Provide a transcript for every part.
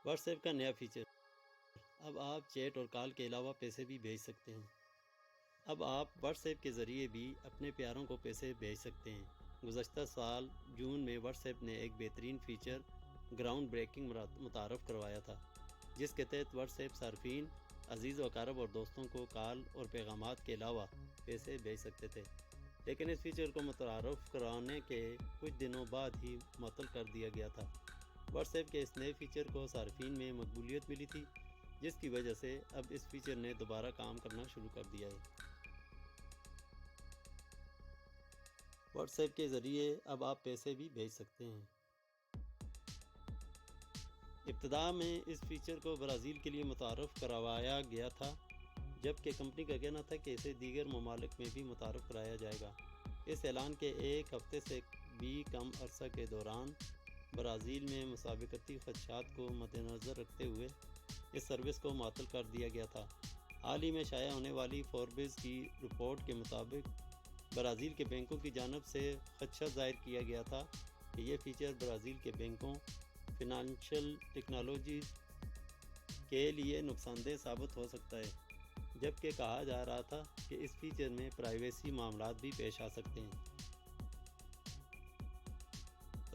What's app کا نیا feature. اب آپ چیٹ اور کال کے علاوہ پیسے بھی بھیج سکتے ہیں۔ اب آپ واٹس ایپ کے ذریعے بھی اپنے پیاروں کو پیسے بھیج سکتے ہیں۔ گزشتہ سال جون میں واٹس ایپ نے ایک بہترین فیچر گراؤنڈ بریکنگ متعارف کروایا تھا، جس کے تحت واٹس ایپ صارفین عزیز و اقارب اور دوستوں کو کال اور پیغامات کے علاوہ پیسے بھیج سکتے تھے، لیکن اس فیچر کو متعارف کرانے کے کچھ دنوں بعد ہی معطل کر دیا گیا تھا۔ واٹس ایپ کے اس نئے فیچر کو صارفین میں مقبولیت ملی تھی، جس کی وجہ سے اب اس فیچر نے دوبارہ کام کرنا شروع کر دیا ہے۔ واٹس ایپ کے ذریعے اب آپ پیسے بھی بھیج سکتے ہیں۔ ابتدا میں اس فیچر کو برازیل کے لیے متعارف کروایا گیا تھا، جبکہ کمپنی کا کہنا تھا کہ اسے دیگر ممالک میں بھی متعارف کرایا جائے گا۔ اس اعلان کے ایک ہفتے سے بھی کم عرصہ کے دوران برازیل میں مسابقتی خدشات کو مدنظر رکھتے ہوئے اس سروس کو معطل کر دیا گیا تھا۔ حال ہی میں شائع ہونے والی فوربس کی رپورٹ کے مطابق برازیل کے بینکوں کی جانب سے خدشہ ظاہر کیا گیا تھا کہ یہ فیچر برازیل کے بینکوں، فنانشل ٹیکنالوجیز کے لیے نقصان دہ ثابت ہو سکتا ہے، جبکہ کہا جا رہا تھا کہ اس فیچر میں پرائیویسی معاملات بھی پیش آ سکتے ہیں۔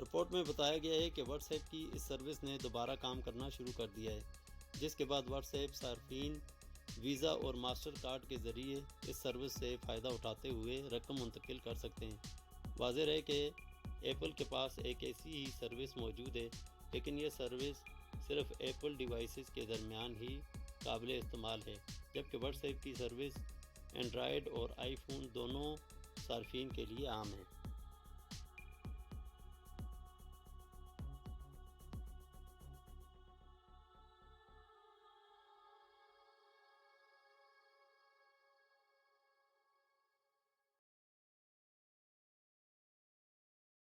رپورٹ میں بتایا گیا ہے کہ واٹس ایپ کی اس سروس نے دوبارہ کام کرنا شروع کر دیا ہے، جس کے بعد واٹس ایپ صارفین ویزا اور ماسٹر کارڈ کے ذریعے اس سروس سے فائدہ اٹھاتے ہوئے رقم منتقل کر سکتے ہیں۔ واضح ہے کہ ایپل کے پاس ایک ایسی ہی سروس موجود ہے، لیکن یہ سروس صرف ایپل ڈیوائسز کے درمیان ہی قابل استعمال ہے، جبکہ واٹس ایپ کی سروس اینڈرائیڈ اور آئی فون دونوں صارفین کے لیے عام ہے۔